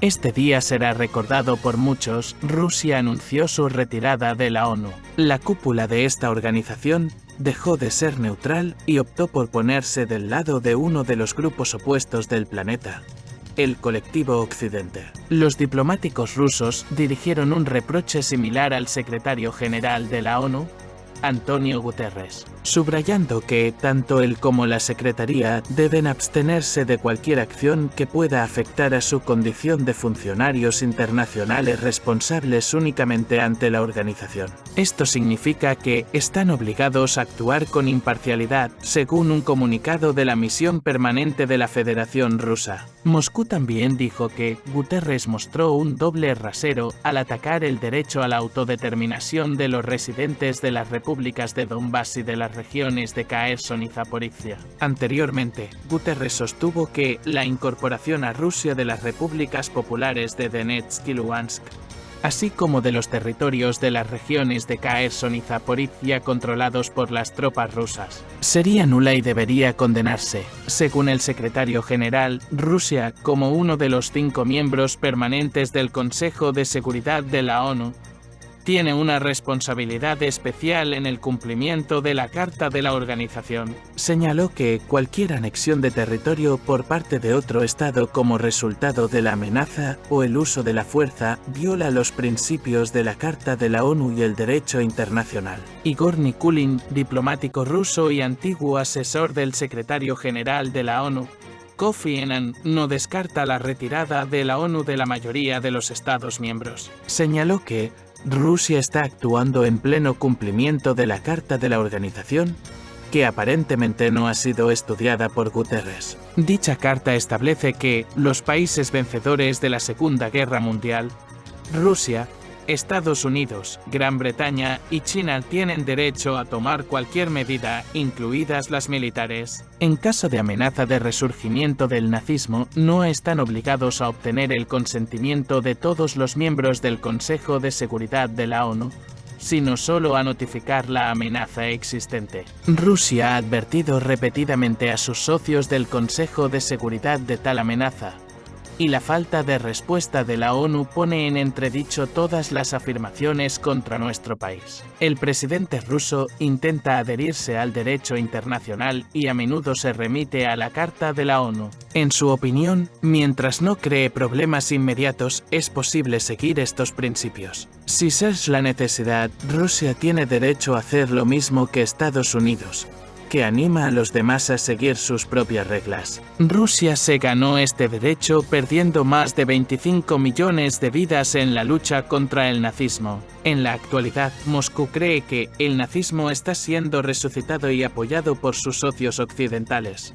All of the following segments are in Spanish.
Este día será recordado por muchos. Rusia anunció su retirada de la ONU. La cúpula de esta organización dejó de ser neutral y optó por ponerse del lado de uno de los grupos opuestos del planeta, el colectivo Occidente. Los diplomáticos rusos dirigieron un reproche similar al secretario general de la ONU, Antonio Guterres, subrayando que tanto él como la Secretaría deben abstenerse de cualquier acción que pueda afectar a su condición de funcionarios internacionales responsables únicamente ante la organización. Esto significa que están obligados a actuar con imparcialidad, según un comunicado de la misión permanente de la Federación Rusa. Moscú también dijo que Guterres mostró un doble rasero al atacar el derecho a la autodeterminación de los residentes de las repúblicas de Donbass y de las regiones de Kherson y Zaporizhia. Anteriormente, Guterres sostuvo que la incorporación a Rusia de las repúblicas populares de Donetsk y Luhansk, así como de los territorios de las regiones de Kherson y Zaporizhia controlados por las tropas rusas, sería nula y debería condenarse. Según el secretario general, Rusia, como uno de los 5 miembros permanentes del Consejo de Seguridad de la ONU, tiene una responsabilidad especial en el cumplimiento de la Carta de la Organización. Señaló que cualquier anexión de territorio por parte de otro Estado como resultado de la amenaza o el uso de la fuerza viola los principios de la Carta de la ONU y el derecho internacional. Igor Nikulin, diplomático ruso y antiguo asesor del secretario general de la ONU, Kofi Annan, no descarta la retirada de la ONU de la mayoría de los Estados miembros. Señaló que Rusia está actuando en pleno cumplimiento de la Carta de la Organización, que aparentemente no ha sido estudiada por Guterres. Dicha carta establece que los países vencedores de la Segunda Guerra Mundial, Rusia, Estados Unidos, Gran Bretaña y China tienen derecho a tomar cualquier medida, incluidas las militares. En caso de amenaza de resurgimiento del nazismo, no están obligados a obtener el consentimiento de todos los miembros del Consejo de Seguridad de la ONU, sino solo a notificar la amenaza existente. Rusia ha advertido repetidamente a sus socios del Consejo de Seguridad de tal amenaza, y la falta de respuesta de la ONU pone en entredicho todas las afirmaciones contra nuestro país. El presidente ruso intenta adherirse al derecho internacional y a menudo se remite a la Carta de la ONU. En su opinión, mientras no cree problemas inmediatos, es posible seguir estos principios. Si es la necesidad, Rusia tiene derecho a hacer lo mismo que Estados Unidos, que anima a los demás a seguir sus propias reglas. Rusia se ganó este derecho perdiendo más de 25 millones de vidas en la lucha contra el nazismo. En la actualidad, Moscú cree que el nazismo está siendo resucitado y apoyado por sus socios occidentales.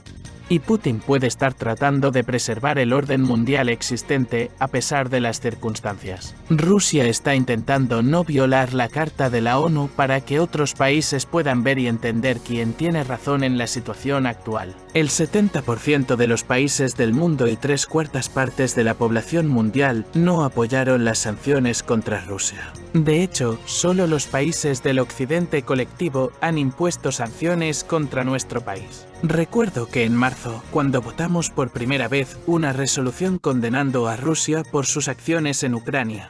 Y Putin puede estar tratando de preservar el orden mundial existente a pesar de las circunstancias. Rusia está intentando no violar la Carta de la ONU para que otros países puedan ver y entender quién tiene razón en la situación actual. El 70% de los países del mundo y 3/4 partes de la población mundial no apoyaron las sanciones contra Rusia. De hecho, solo los países del occidente colectivo han impuesto sanciones contra nuestro país. Recuerdo que en marzo, cuando votamos por primera vez una resolución condenando a Rusia por sus acciones en Ucrania,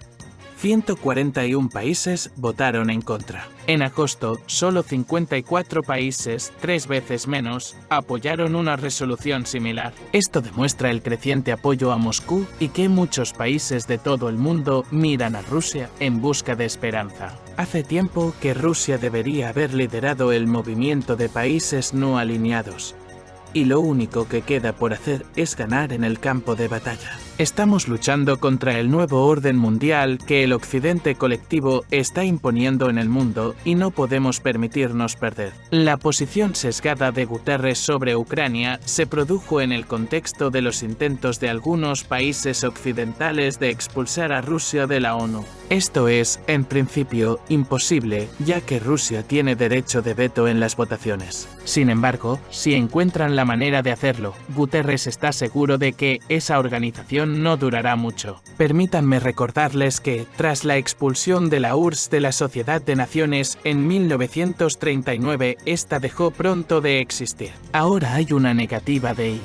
141 países votaron en contra. En agosto, solo 54 países, 3 veces menos, apoyaron una resolución similar. Esto demuestra el creciente apoyo a Moscú y que muchos países de todo el mundo miran a Rusia en busca de esperanza. Hace tiempo que Rusia debería haber liderado el movimiento de países no alineados, y lo único que queda por hacer es ganar en el campo de batalla. Estamos luchando contra el nuevo orden mundial que el occidente colectivo está imponiendo en el mundo y no podemos permitirnos perder. La posición sesgada de Guterres sobre Ucrania se produjo en el contexto de los intentos de algunos países occidentales de expulsar a Rusia de la ONU. Esto es, en principio, imposible, ya que Rusia tiene derecho de veto en las votaciones. Sin embargo, si encuentran la manera de hacerlo, Guterres está seguro de que esa organización no durará mucho. Permítanme recordarles que, tras la expulsión de la URSS de la Sociedad de Naciones en 1939, esta dejó pronto de existir. Ahora hay una negativa de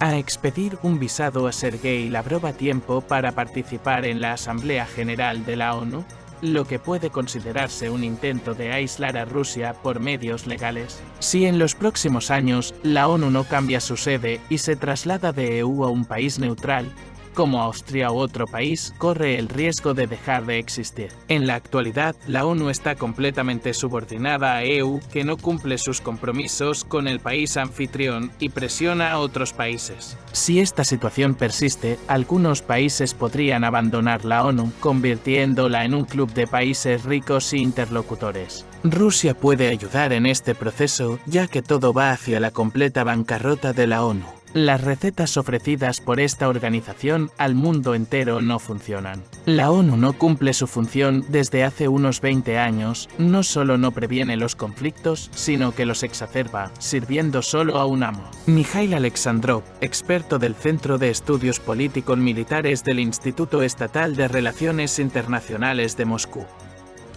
a expedir un visado a Sergei Lavrov a tiempo para participar en la Asamblea General de la ONU, lo que puede considerarse un intento de aislar a Rusia por medios legales. Si en los próximos años la ONU no cambia su sede y se traslada de EU a un país neutral, como Austria u otro país, corre el riesgo de dejar de existir. En la actualidad, la ONU está completamente subordinada a EU, que no cumple sus compromisos con el país anfitrión y presiona a otros países. Si esta situación persiste, algunos países podrían abandonar la ONU, convirtiéndola en un club de países ricos e interlocutores. Rusia puede ayudar en este proceso, ya que todo va hacia la completa bancarrota de la ONU. Las recetas ofrecidas por esta organización al mundo entero no funcionan. La ONU no cumple su función desde hace unos 20 años, no solo no previene los conflictos, sino que los exacerba, sirviendo solo a un amo. Mikhail Alexandrov, experto del Centro de Estudios Político-Militares del Instituto Estatal de Relaciones Internacionales de Moscú,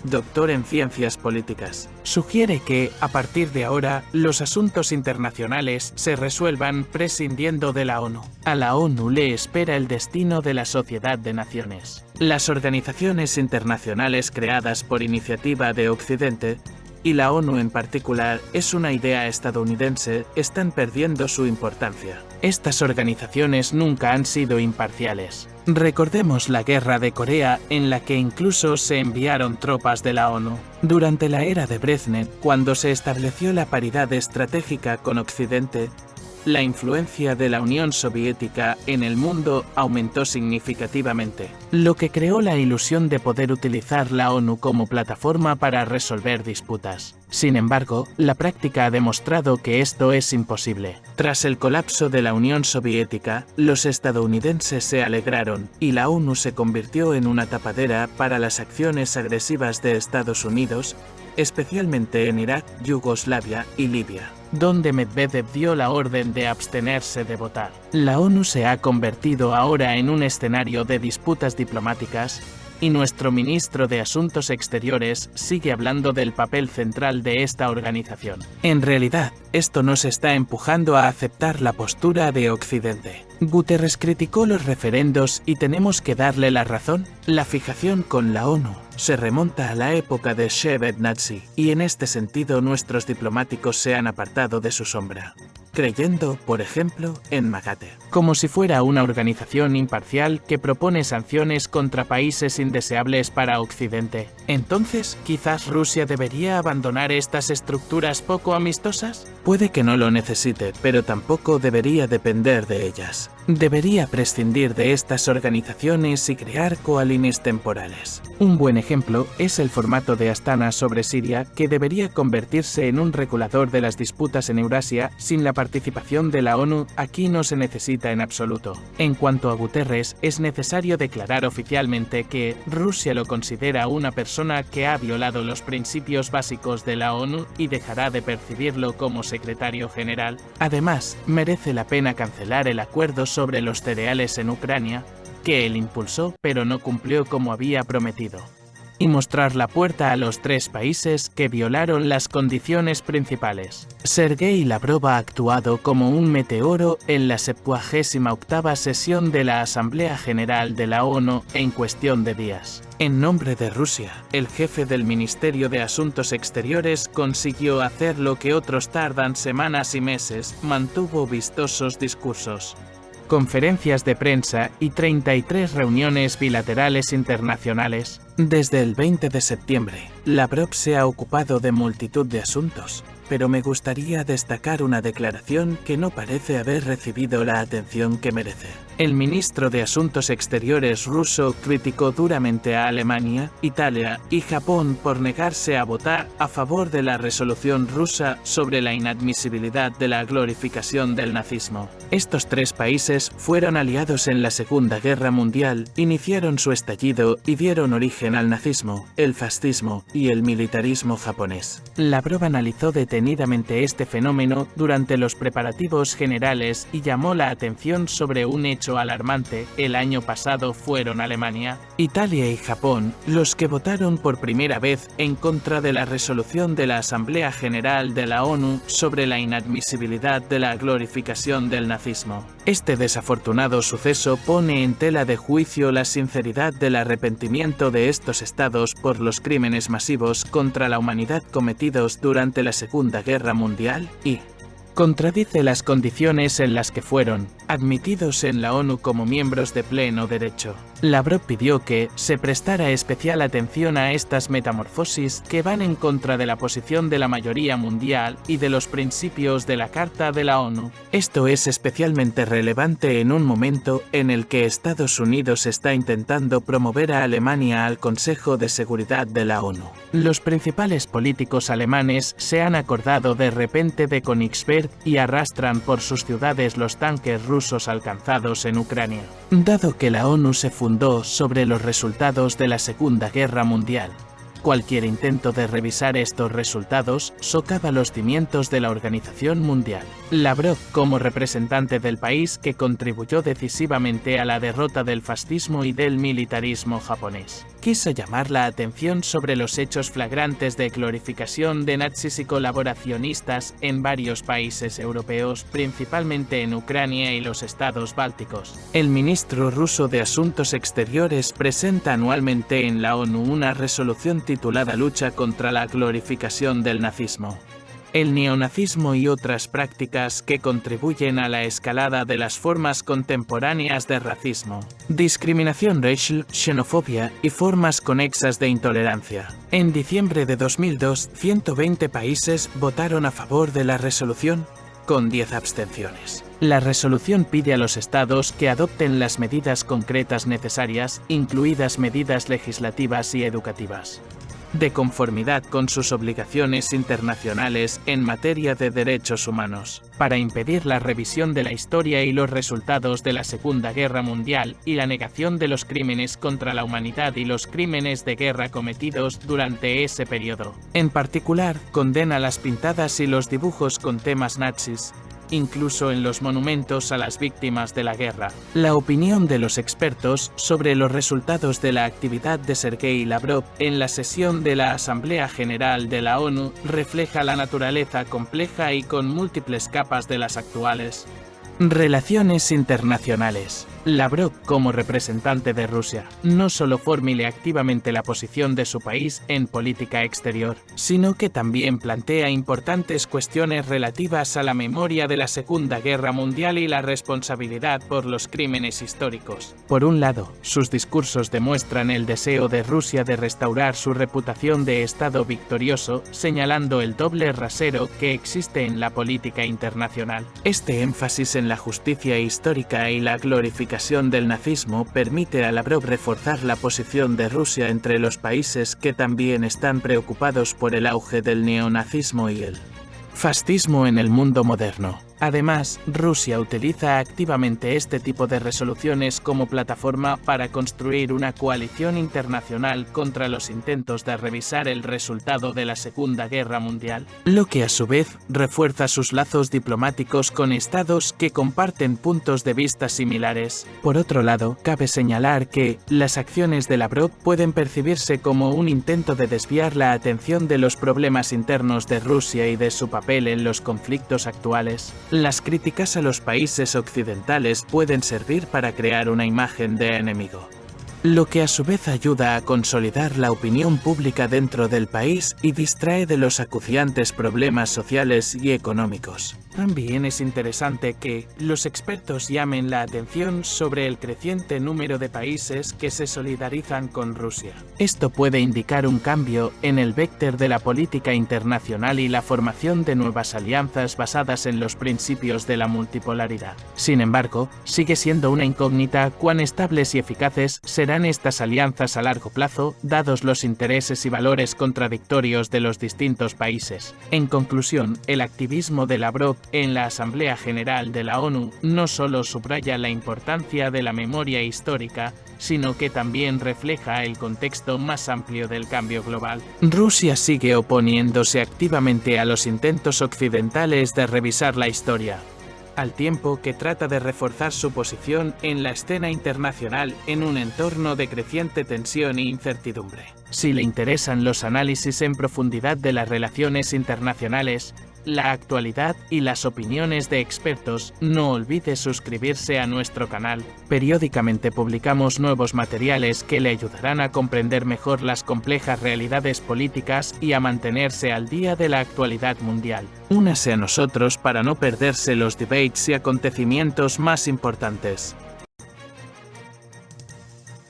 doctor en ciencias políticas, sugiere que, a partir de ahora, los asuntos internacionales se resuelvan prescindiendo de la ONU. A la ONU le espera el destino de la Sociedad de Naciones. Las organizaciones internacionales creadas por iniciativa de Occidente, y la ONU en particular, es una idea estadounidense, están perdiendo su importancia. Estas organizaciones nunca han sido imparciales. Recordemos la guerra de Corea, en la que incluso se enviaron tropas de la ONU. Durante la era de Brezhnev, cuando se estableció la paridad estratégica con Occidente, la influencia de la Unión Soviética en el mundo aumentó significativamente, lo que creó la ilusión de poder utilizar la ONU como plataforma para resolver disputas. Sin embargo, la práctica ha demostrado que esto es imposible. Tras el colapso de la Unión Soviética, los estadounidenses se alegraron, y la ONU se convirtió en una tapadera para las acciones agresivas de Estados Unidos, especialmente en Irak, Yugoslavia y Libia, donde Medvedev dio la orden de abstenerse de votar. La ONU se ha convertido ahora en un escenario de disputas diplomáticas, y nuestro ministro de Asuntos Exteriores sigue hablando del papel central de esta organización. En realidad, esto nos está empujando a aceptar la postura de Occidente. Guterres criticó los referendos y tenemos que darle la razón. La fijación con la ONU se remonta a la época de Shevardnadze, y en este sentido nuestros diplomáticos se han apartado de su sombra, creyendo, por ejemplo, en MAGATE, como si fuera una organización imparcial que propone sanciones contra países indeseables para Occidente. Entonces, ¿quizás Rusia debería abandonar estas estructuras poco amistosas? Puede que no lo necesite, pero tampoco debería depender de ellas. Debería prescindir de estas organizaciones y crear coaliciones temporales. Un buen ejemplo es el formato de Astana sobre Siria, que debería convertirse en un regulador de las disputas en Eurasia. Sin la participación de la ONU, aquí no se necesita en absoluto. En cuanto a Guterres, es necesario declarar oficialmente que Rusia lo considera una persona que ha violado los principios básicos de la ONU y dejará de percibirlo como secretario general. Además, merece la pena cancelar el acuerdo sobre los cereales en Ucrania, que él impulsó pero no cumplió como había prometido, y mostrar la puerta a los 3 países que violaron las condiciones principales. Sergei Lavrov ha actuado como un meteoro en la 78ª sesión de la Asamblea General de la ONU en cuestión de días. En nombre de Rusia, el jefe del Ministerio de Asuntos Exteriores consiguió hacer lo que otros tardan semanas y meses, mantuvo vistosos discursos, conferencias de prensa y 33 reuniones bilaterales internacionales. Desde el 20 de septiembre, Lavrov se ha ocupado de multitud de asuntos, pero me gustaría destacar una declaración que no parece haber recibido la atención que merece. El ministro de Asuntos Exteriores ruso criticó duramente a Alemania, Italia y Japón por negarse a votar a favor de la resolución rusa sobre la inadmisibilidad de la glorificación del nazismo. Estos 3 países fueron aliados en la Segunda Guerra Mundial, iniciaron su estallido y dieron origen al nazismo, el fascismo y el militarismo japonés. Lavrov analizó detenidamente este fenómeno durante los preparativos generales y llamó la atención sobre un hecho hecho alarmante, el año pasado fueron Alemania, Italia y Japón los que votaron por primera vez en contra de la resolución de la Asamblea General de la ONU sobre la inadmisibilidad de la glorificación del nazismo. Este desafortunado suceso pone en tela de juicio la sinceridad del arrepentimiento de estos estados por los crímenes masivos contra la humanidad cometidos durante la Segunda Guerra Mundial y contradice las condiciones en las que fueron admitidos en la ONU como miembros de pleno derecho. Lavrov pidió que se prestara especial atención a estas metamorfosis que van en contra de la posición de la mayoría mundial y de los principios de la Carta de la ONU. Esto es especialmente relevante en un momento en el que Estados Unidos está intentando promover a Alemania al Consejo de Seguridad de la ONU. Los principales políticos alemanes se han acordado de repente de Königsberg y arrastran por sus ciudades los tanques rusos alcanzados en Ucrania. Dado que la ONU se fundó sobre los resultados de la Segunda Guerra Mundial, cualquier intento de revisar estos resultados socava los cimientos de la organización mundial. Lavrov, como representante del país que contribuyó decisivamente a la derrota del fascismo y del militarismo japonés, quiso llamar la atención sobre los hechos flagrantes de glorificación de nazis y colaboracionistas en varios países europeos, principalmente en Ucrania y los estados bálticos. El ministro ruso de Asuntos Exteriores presenta anualmente en la ONU una resolución titulada Lucha contra la glorificación del nazismo, el neonazismo y otras prácticas que contribuyen a la escalada de las formas contemporáneas de racismo, discriminación racial, xenofobia y formas conexas de intolerancia. En diciembre de 2002, 120 países votaron a favor de la resolución, con 10 abstenciones. La resolución pide a los estados que adopten las medidas concretas necesarias, incluidas medidas legislativas y educativas, de conformidad con sus obligaciones internacionales en materia de derechos humanos, para impedir la revisión de la historia y los resultados de la Segunda Guerra Mundial y la negación de los crímenes contra la humanidad y los crímenes de guerra cometidos durante ese periodo. En particular, condena las pintadas y los dibujos con temas nazis, incluso en los monumentos a las víctimas de la guerra. La opinión de los expertos sobre los resultados de la actividad de Sergei Lavrov en la sesión de la Asamblea General de la ONU refleja la naturaleza compleja y con múltiples capas de las actuales relaciones internacionales. Lavrov, como representante de Rusia, no solo formule activamente la posición de su país en política exterior, sino que también plantea importantes cuestiones relativas a la memoria de la Segunda Guerra Mundial y la responsabilidad por los crímenes históricos. Por un lado, sus discursos demuestran el deseo de Rusia de restaurar su reputación de Estado victorioso, señalando el doble rasero que existe en la política internacional. Este énfasis en la justicia histórica y la glorificación del nazismo permite a Lavrov reforzar la posición de Rusia entre los países que también están preocupados por el auge del neonazismo y el fascismo en el mundo moderno. Además, Rusia utiliza activamente este tipo de resoluciones como plataforma para construir una coalición internacional contra los intentos de revisar el resultado de la Segunda Guerra Mundial, lo que a su vez refuerza sus lazos diplomáticos con estados que comparten puntos de vista similares. Por otro lado, cabe señalar que las acciones de Lavrov pueden percibirse como un intento de desviar la atención de los problemas internos de Rusia y de su papel en los conflictos actuales. Las críticas a los países occidentales pueden servir para crear una imagen de enemigo, lo que a su vez ayuda a consolidar la opinión pública dentro del país y distrae de los acuciantes problemas sociales y económicos. También es interesante que los expertos llamen la atención sobre el creciente número de países que se solidarizan con Rusia. Esto puede indicar un cambio en el vector de la política internacional y la formación de nuevas alianzas basadas en los principios de la multipolaridad. Sin embargo, sigue siendo una incógnita cuán estables y eficaces serán estas alianzas a largo plazo, dados los intereses y valores contradictorios de los distintos países. En conclusión, el activismo de Lavrov en la Asamblea General de la ONU no solo subraya la importancia de la memoria histórica, sino que también refleja el contexto más amplio del cambio global. Rusia sigue oponiéndose activamente a los intentos occidentales de revisar la historia, al tiempo que trata de reforzar su posición en la escena internacional en un entorno de creciente tensión e incertidumbre. Si le interesan los análisis en profundidad de las relaciones internacionales, la actualidad y las opiniones de expertos, no olvide suscribirse a nuestro canal. Periódicamente publicamos nuevos materiales que le ayudarán a comprender mejor las complejas realidades políticas y a mantenerse al día de la actualidad mundial. Únase a nosotros para no perderse los debates y acontecimientos más importantes.